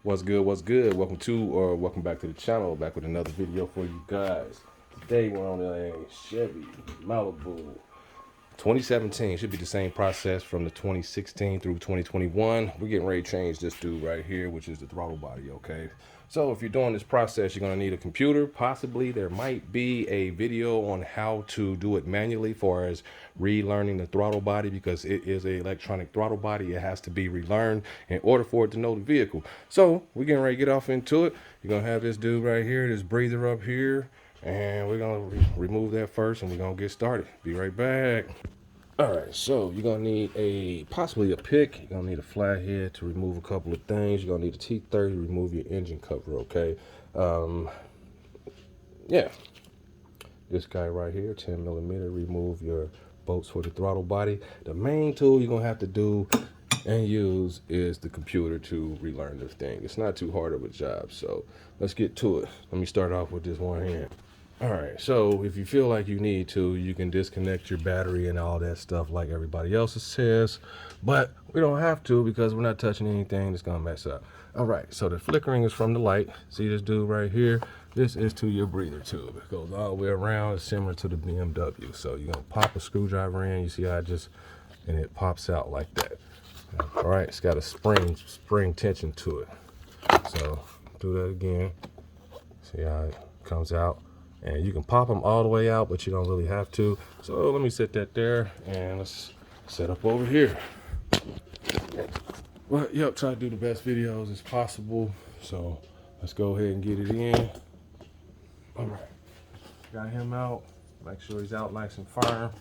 What's good? What's good? Welcome back to the channel. Back with another video for you guys. Today we're on a Chevy Malibu 2017. Should be the same process from the 2016 through 2021. We're getting ready to change this dude right here, which is the throttle body. Okay. So if you're doing this process, you're going to need a computer. Possibly there might be a video on how to do it manually, for as relearning the throttle body, because it is an electronic throttle body. It has to be relearned in order for it to know the vehicle. So we're getting ready to get off into it. You're going to have this dude right here, this breather up here, and we're going to remove that first, and we're going to get started. Be right back. All right, so you're gonna need possibly a pick. You're gonna need a flathead to remove a couple of things. You're gonna need a T30 to remove your engine cover. Okay, yeah, this guy right here, 10 millimeter, remove your bolts for the throttle body. The main tool you're gonna have to do and use is the computer to relearn this thing. It's not too hard of a job, so let's get to it. Let me start off with this one hand. All right, so if you feel like you need to, you can disconnect your battery and all that stuff like everybody else says, but we don't have to because we're not touching anything that's gonna mess up. All right, so the flickering is from the light. See this dude right here? This is to your breather tube. It goes all the way around. It's similar to the BMW. So you're gonna pop a screwdriver in. You see how and it pops out like that. All right, it's got a spring tension to it. So do that again. See how it comes out? And you can pop them all the way out, but you don't really have to. So let me set that there, and let's set up over here. Well, yep, try to do the best videos as possible. So let's go ahead and get it in. All right, got him out. Make sure he's out nice and firm.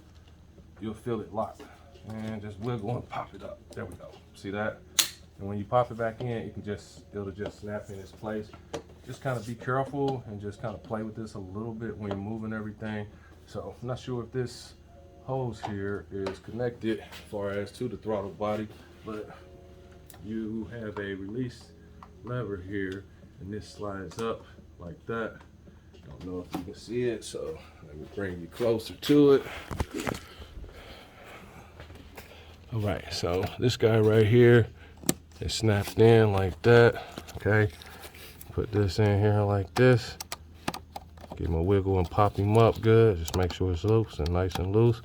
You'll feel it locked. And just wiggle and pop it up. There we go. See that? And when you pop it back in, it'll just snap in its place. Just kind of be careful and just kind of play with this a little bit when you're moving everything. So I'm not sure if this hose here is connected as far as to the throttle body, but you have a release lever here, and this slides up like that. Don't know if you can see it, so let me bring you closer to it. All right, so this guy right here is snapped in like that. Okay. Put this in here like this. Give him a wiggle and pop him up good. Just make sure it's loose and nice and loose.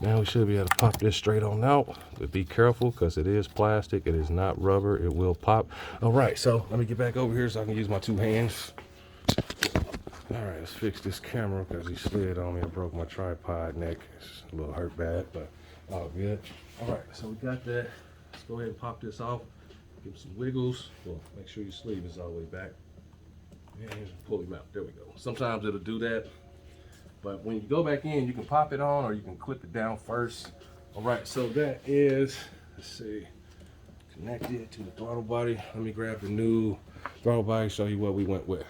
Now we should be able to pop this straight on out. But be careful because it is plastic. It is not rubber. It will pop. All right, so let me get back over here so I can use my two hands. All right, let's fix this camera because he slid on me and broke my tripod neck. It's a little hurt bad, but all good. All right, so we got that. Let's go ahead and pop this off. Give him some wiggles. Well, make sure your sleeve is all the way back. And pull him out. There we go. Sometimes it'll do that. But when you go back in, you can pop it on or you can clip it down first. All right, so that is, let's see, connected to the throttle body. Let me grab the new throttle body, show you what we went with.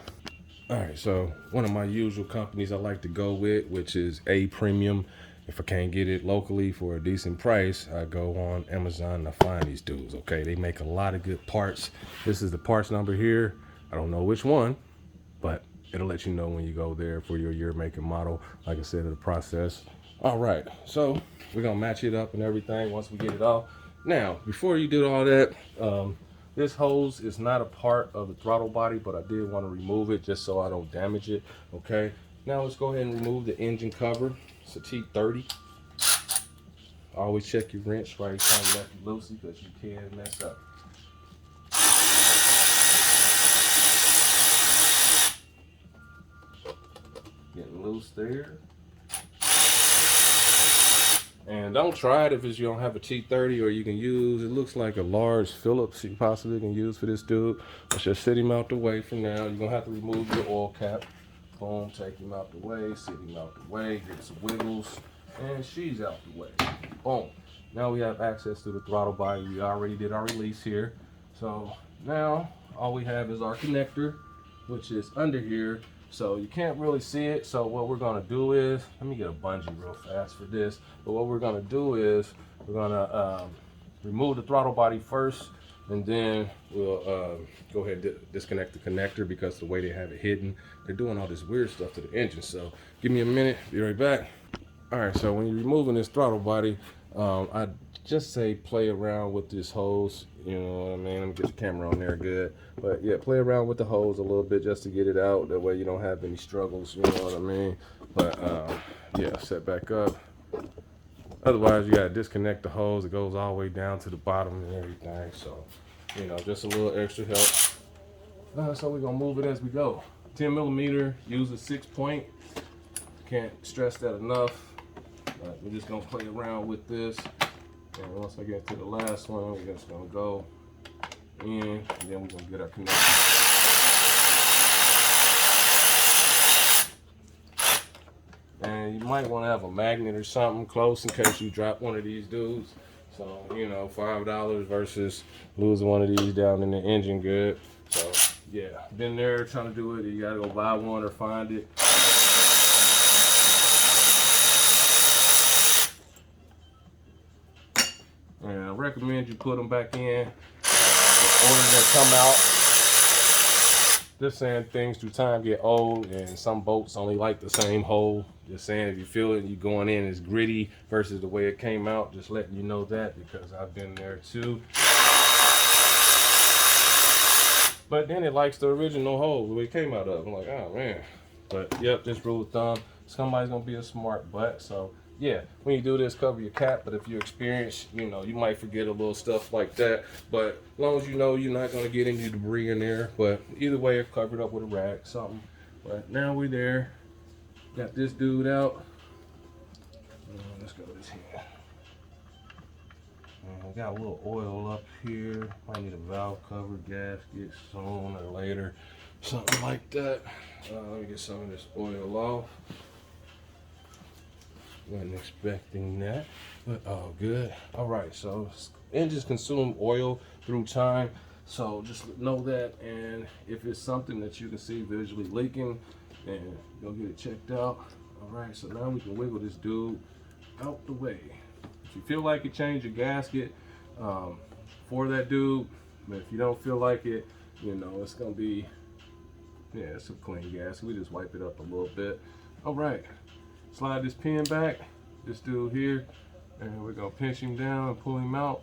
All right, so one of my usual companies I like to go with, which is A Premium. If I can't get it locally for a decent price, I go on Amazon to find these dudes, okay? They make a lot of good parts. This is the parts number here. I don't know which one, but it'll let you know when you go there for your year, make, and model, like I said, in the process. All right, so we're gonna match it up and everything once we get it off. Now, before you do all that, this hose is not a part of the throttle body, but I did want to remove it just so I don't damage it, okay? Now let's go ahead and remove the engine cover. It's a T30. Always check your wrench right time you left it loosely because you can mess up. Getting loose there. And don't try it if you don't have a T30, or you can use, it looks like a large Phillips you possibly can use for this dude. Let's just sit him out the way for now. You're gonna have to remove your oil cap. Boom, take him out the way, sit him out the way, get some wiggles, and she's out the way. Boom. Now we have access to the throttle body. We already did our release here. So now all we have is our connector, which is under here. So you can't really see it. So what we're gonna do is, let me get a bungee real fast for this. But what we're gonna do is, we're gonna remove the throttle body first, and then we'll go ahead and disconnect the connector because the way they have it hidden, they're doing all this weird stuff to the engine. So give me a minute, be right back. All right, so when you're removing this throttle body, I just say play around with this hose, you know what I mean? Let me get the camera on there good. But yeah, play around with the hose a little bit just to get it out. That way you don't have any struggles, you know what I mean? But yeah, set back up. Otherwise, you gotta disconnect the hose. It goes all the way down to the bottom and everything. So, you know, just a little extra help. So we're gonna move it as we go. 10 millimeter, use a 6-point. Can't stress that enough. We're just gonna play around with this. And once I get to the last one, we're just gonna go in, and then we're gonna get our connection. And you might want to have a magnet or something close in case you drop one of these dudes. So, you know, $5 versus losing one of these down in the engine good. So, yeah, been there trying to do it. You gotta go buy one or find it. And I recommend you put them back in order to come out. Just saying, things through time get old, and some bolts only like the same hole. Just saying, if you feel it, you going in, it's gritty versus the way it came out. Just letting you know that, because I've been there too. But then it likes the original hole, the way it came out of. I'm like, oh man. But yep, just rule of thumb. Somebody's gonna be a smart butt. So yeah, when you do this, cover your cap. But if you're experienced, you know, you might forget a little stuff like that. But as long as you know you're not gonna get any debris in there. But either way, it's covered up with a rag, something. But now we're there. Got this dude out. Let's go this here. We got a little oil up here. Might need a valve cover, gasket sooner or later, something like that. Let me get some of this oil off. Wasn't expecting that, but all good. All right, so engines consume oil through time, so just know that. And if it's something that you can see visually leaking, then go get it checked out. All right, so now we can wiggle this dude out the way. If you feel like you change your gasket for that dude, but if you don't feel like it, you know, it's gonna be, yeah, it's a clean gasket. We just wipe it up a little bit. All right, slide this pin back, this dude here, and we're gonna pinch him down and pull him out.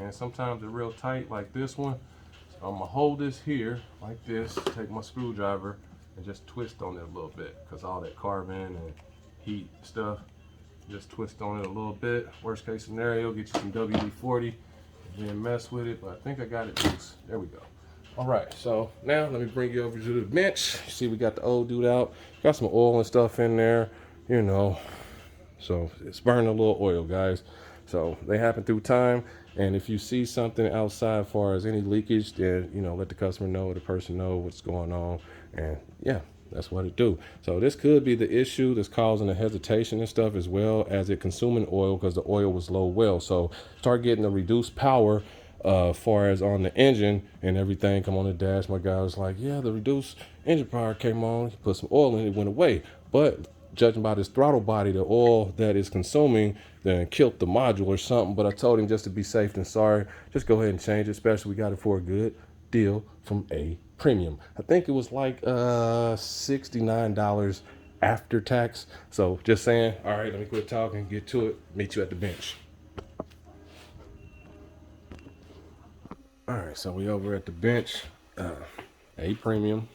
And sometimes they're real tight like this one. So I'm gonna hold this here like this, take my screwdriver and just twist on it a little bit, because all that carbon and heat stuff. Just twist on it a little bit. Worst case scenario, get you some WD-40 and then mess with it. But I think I got it loose. There we go. All right, so now let me bring you over to the bench. See, we got the old dude out. Got some oil and stuff in there, you know. So it's burning a little oil, guys. So they happen through time. And if you see something outside as far as any leakage, then, you know, let the customer know or the person know what's going on. And yeah, that's what it do. So this could be the issue that's causing the hesitation and stuff, as well as it consuming oil because the oil was low well. So start getting the reduced power far as on the engine and everything. Come on the dash. My guy was like, yeah, the reduced engine power came on. He put some oil in it, went away. But judging by this throttle body, the oil that is consuming then killed the module or something. But I told him, just to be safe than sorry, just go ahead and change it, especially we got it for a good deal from a premium. I think it was like $69 after tax. So just saying. All right, let me quit talking, get to it, meet you at the bench. All right, so we over at the bench. A premium.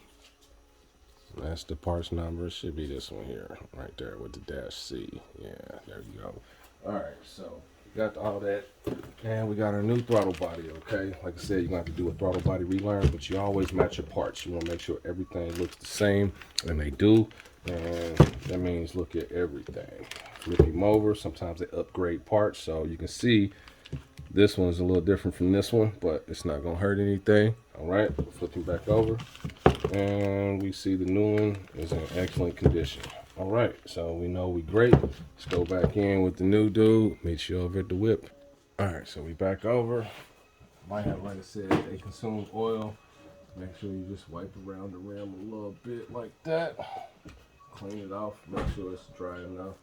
That's the parts number. Should be this one here, right there with the dash C. Yeah, there you go. All right, so we got all that, and we got our new throttle body. Okay, like I said, you're gonna have to do a throttle body relearn, but you always match your parts. You want to make sure everything looks the same, and they do. And that means look at everything. Flip them over. Sometimes they upgrade parts, so you can see this one is a little different from this one, but it's not gonna hurt anything. All right, flip him back over. And we see the new one is in excellent condition. All right, so we know we great. Let's go back in with the new dude. Meet you over at the whip. All right, so we back over. Might have, like I said, they consume oil. Make sure you just wipe around the rim a little bit like that. Clean it off. Make sure it's dry enough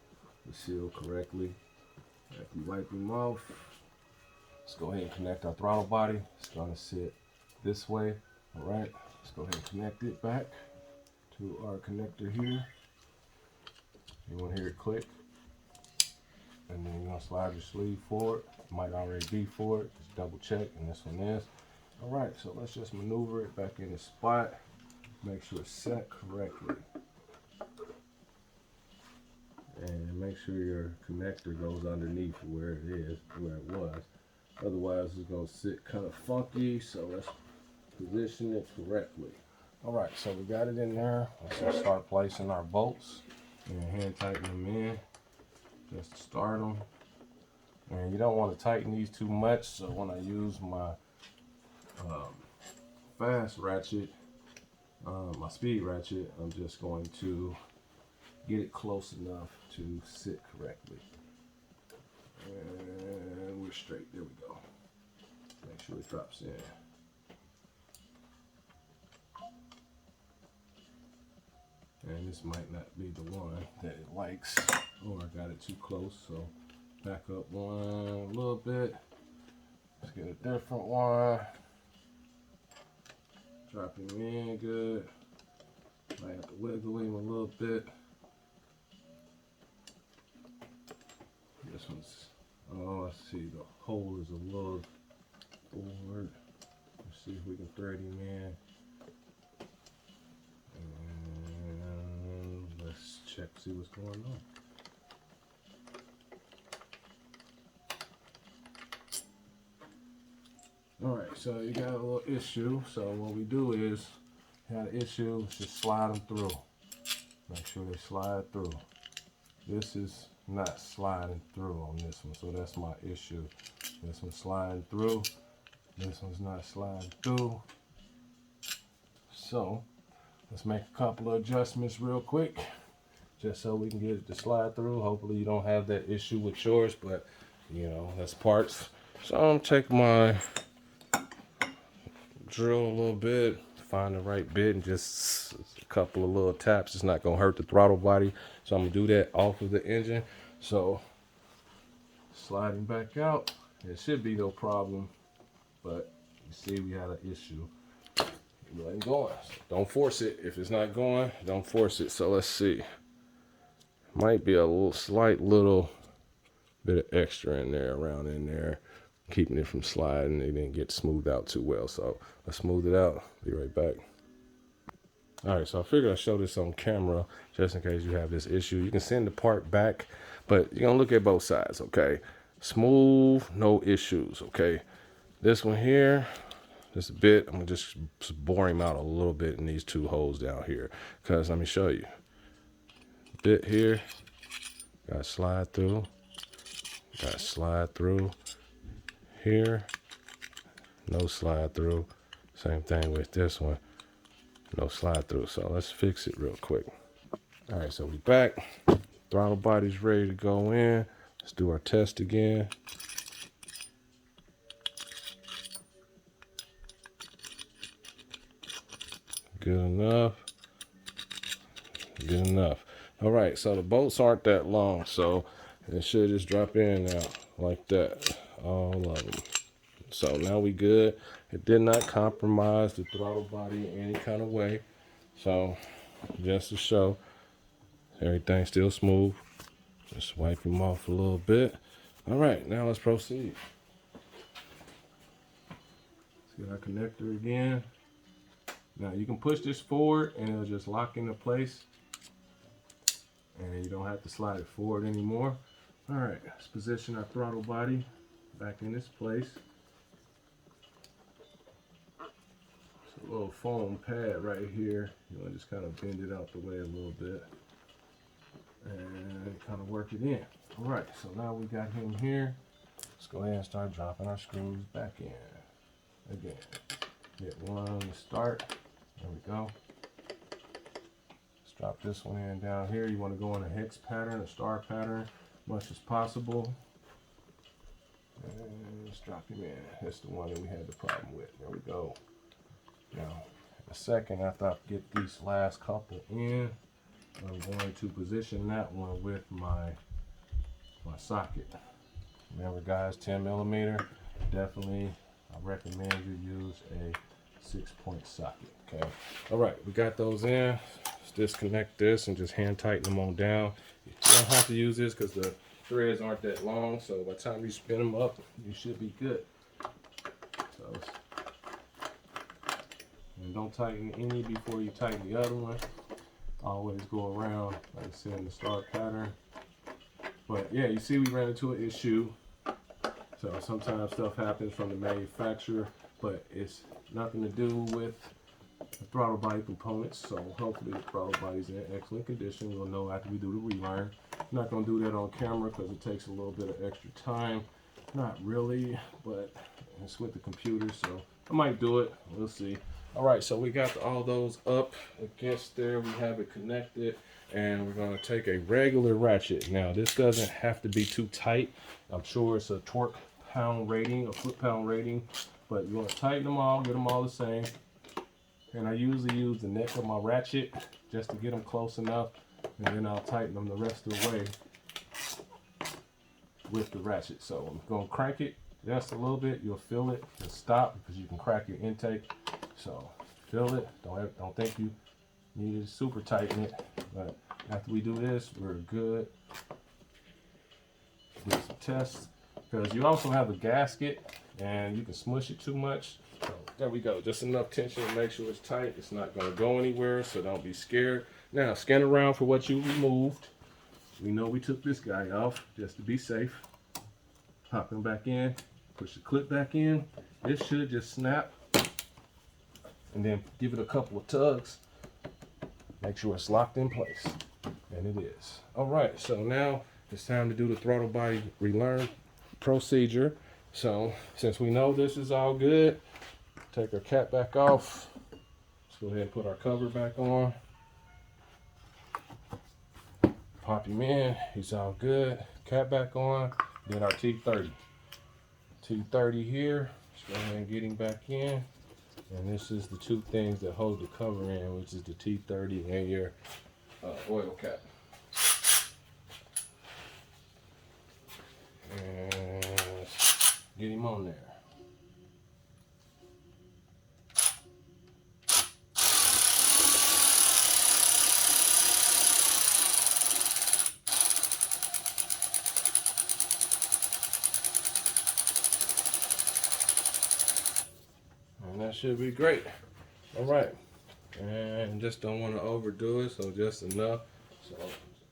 to seal correctly. After you wipe them off, let's go ahead and connect our throttle body. It's gonna sit this way. All right. Let's go ahead and connect it back to our connector here. You want to hear it click, and then you're gonna slide your sleeve forward might already be for it. Just double check, and this one is. All right, so let's just maneuver it back in the spot. Make sure it's set correctly. And make sure your connector goes underneath where it is, where it was. Otherwise, it's gonna sit kind of funky, so let's position it correctly. All right, so we got it in there. Let's just start placing our bolts and hand tighten them in just to start them. And you don't want to tighten these too much, so when I use my fast ratchet, my speed ratchet, I'm just going to get it close enough to sit correctly. And we're straight. There we go. Make sure it drops in. And this might not be the one that it likes, or I got it too close, so back up one little bit. Let's get a different one. Drop him in good. Might have to wiggle him a little bit. This one's, oh, I see the hole is a little forward. Let's see if we can thread him in. And let's check, see what's going on. All right, so you got a little issue. So what we do is, you got an issue, just slide them through. Make sure they slide through. This is not sliding through on this one, so that's my issue. This one's sliding through. This one's not sliding through. So let's make a couple of adjustments real quick, just so we can get it to slide through. Hopefully you don't have that issue with yours, but you know, that's parts. So I'm gonna take my drill a little bit, find the right bit, and just a couple of little taps. It's not gonna hurt the throttle body, so I'm gonna do that off of the engine. So sliding back out, it should be no problem, but you see we had an issue. It ain't going. Don't force it. If it's not going, don't force it. So let's see. Might be a little slight little bit of extra in there, around in there, keeping it from sliding. It didn't get smoothed out too well, so let's smooth it out. Be right back. All right, so I figured I'd show this on camera just in case you have this issue. You can send the part back, but you're gonna look at both sides, okay? Smooth, no issues, okay? This one here, this bit, I'm gonna just bore him out a little bit in these two holes down here, because let me show you. Bit here, gotta slide through, gotta slide through. Here, no slide through. Same thing with this one, no slide through. So let's fix it real quick. All right, so we back. Throttle body's ready to go in. Let's do our test again. Good enough. Good enough. All right, so the bolts aren't that long, so it should just drop in now like that. All of them. So now we good. It did not compromise the throttle body in any kind of way. So just to show, everything's still smooth. Just wipe them off a little bit. All right, now let's proceed. Let's get our connector again. Now you can push this forward and it'll just lock into place. And you don't have to slide it forward anymore. All right, let's position our throttle body back in this place. It's a little foam pad right here. You want to just kind of bend it out the way a little bit and kind of work it in. All right, so now we got him here. Let's go ahead and start dropping our screws back in. Again, hit one to start. There we go. Let's drop this one in down here. You want to go in a hex pattern, a star pattern, much as possible. And let's drop him in. That's the one that we had the problem with. There we go. Now, in a second, after I get these last couple in, I'm going to position that one with my socket. Remember, guys, 10 millimeter. Definitely, I recommend you use a 6-point socket. Okay. All right, we got those in. Let's disconnect this and just hand tighten them on down. You don't have to use this because the threads aren't that long, so by the time you spin them up, you should be good. So, and don't tighten any before you tighten the other one. Always go around, like I said, in the start pattern. But yeah, you see we ran into an issue. So sometimes stuff happens from the manufacturer, but it's nothing to do with the throttle body components. So hopefully the throttle body's in excellent condition. We'll know after we do the relearn. I'm not gonna do that on camera because it takes a little bit of extra time. Not really, but it's with the computer, so I might do it. We'll see. All right, so we got all those up against there. We have it connected, and we're gonna take a regular ratchet. Now, this doesn't have to be too tight. I'm sure it's a torque pound rating, a foot-pound rating, but you want to tighten them all, get them all the same. And I usually use the neck of my ratchet just to get them close enough, and then I'll tighten them the rest of the way with the ratchet. So I'm going to crank it just a little bit. You'll feel it and stop because you can crack your intake. So feel it. Don't think you need to super tighten it. But after we do this, we're good. Do some tests. Because you also have a gasket and you can smush it too much. So there we go. Just enough tension to make sure it's tight. It's not going to go anywhere, so don't be scared. Now scan around for what you removed. We know we took this guy off just to be safe. Pop him back in. Push the clip back in. This should just snap. And then give it a couple of tugs. Make sure it's locked in place. And it is. All right, so now it's time to do the throttle body relearn procedure. So since we know this is all good, take our cap back off. Let's go ahead and put our cover back on. Pop him in, he's all good. Cap back on, then our T30. T30 here, let's go ahead and get him back in. And this is the two things that hold the cover in, which is the T30 and your oil cap. And get him on there. And that should be great. All right. And just don't want to overdo it, so just enough. So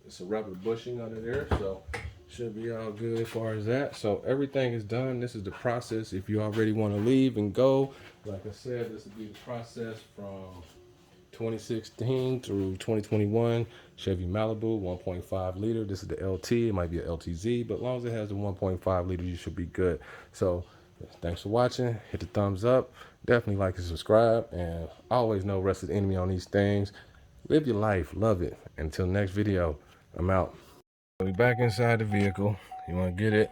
it's a rubber bushing under there, so should be all good as far as that. So everything is done. This is the process. If you already want to leave and go, like I said, this will be the process from 2016 through 2021 Chevy Malibu 1.5 liter. This is the LT. It might be a LTZ, but as long as it has the 1.5 liter, you should be good. So thanks for watching. Hit the thumbs up. Definitely like and subscribe. And always know rest is the enemy on these things. Live your life. Love it. Until next video, I'm out. We're back inside the vehicle. You want to get it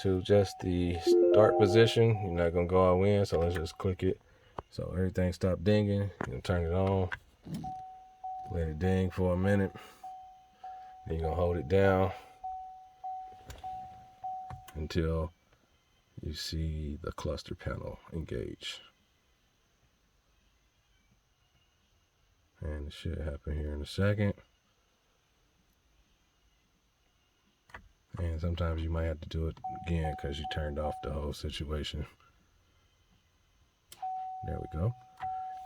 to just the start position. You're not going to go all in, so let's just click it. So everything stopped dinging. You can turn it on. Let it ding for a minute. Then you're going to hold it down until you see the cluster panel engage. And it should happen here in a second. And sometimes you might have to do it again because you turned off the whole situation. There we go.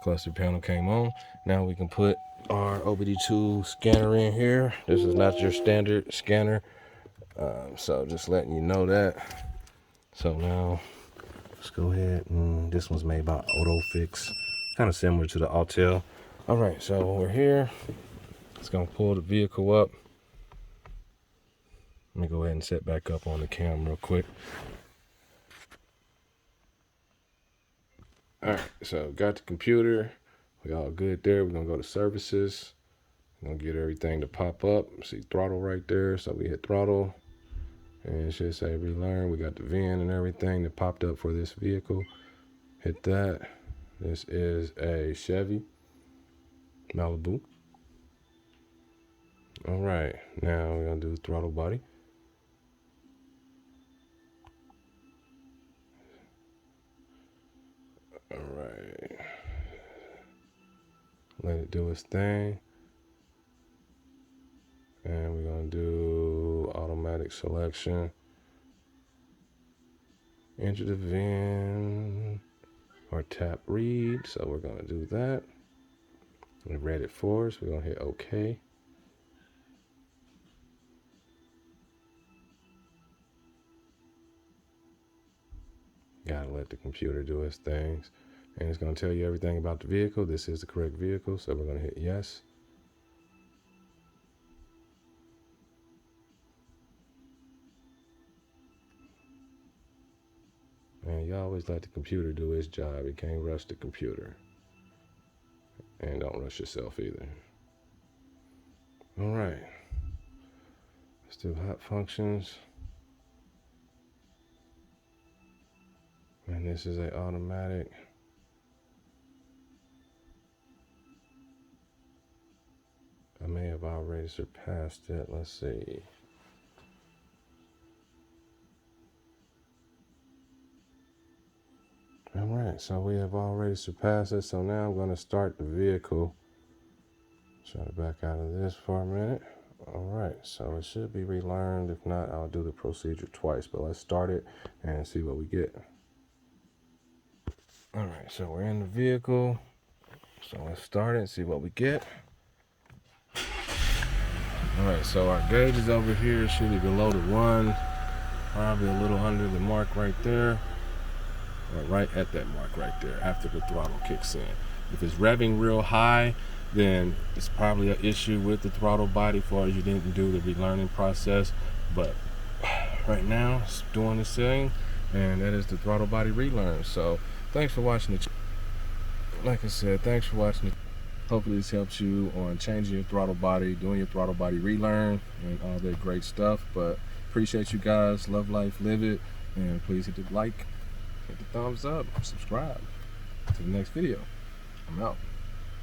Cluster panel came on. Now we can put our OBD2 scanner in here. This is not your standard scanner. So just letting you know that. So now let's go ahead, and this one's made by AutoFix. Kind of similar to the Autel. All right, so we're here. It's gonna pull the vehicle up. Let me go ahead and set back up on the camera real quick. All right, so got the computer. We all good there. We're gonna go to services. We're gonna get everything to pop up. See throttle right there. So we hit throttle, and it should say relearn. We got the VIN and everything that popped up for this vehicle. Hit that. This is a Chevy Malibu. All right, now we're gonna do throttle body. All right, let it do its thing. And we're gonna do automatic automatic selection. Enter the VIN or tap read. So we're going to do that. We read it for us. We're going to hit OK. Gotta let the computer do its things. And it's going to tell you everything about the vehicle. This is the correct vehicle. So we're going to hit yes. And you always let the computer do its job. You can't rush the computer. And don't rush yourself either. All right. Let's do hot functions. And this is an automatic. I may have already surpassed it. Let's see. All right, so we have already surpassed it. So now I'm going to start the vehicle. Try to back out of this for a minute. All right, so it should be relearned. If not, I'll do the procedure twice. But let's start it and see what we get. All right, so we're in the vehicle. So let's start it and see what we get. All right, so our gauge is over here. Should be below the 1. Probably a little under the mark right there. Or right at that mark right there after the throttle kicks in. If it's revving real high, then it's probably an issue with the throttle body for you didn't do the relearning process. But right now it's doing its thing, and that is the throttle body relearn. So thanks for watching the like I said, thanks for watching hopefully this helps you on changing your throttle body, doing your throttle body relearn, and all that great stuff. But appreciate you guys. Love life, live it, and please hit the like, hit the thumbs up, subscribe. To the next video. I'm out.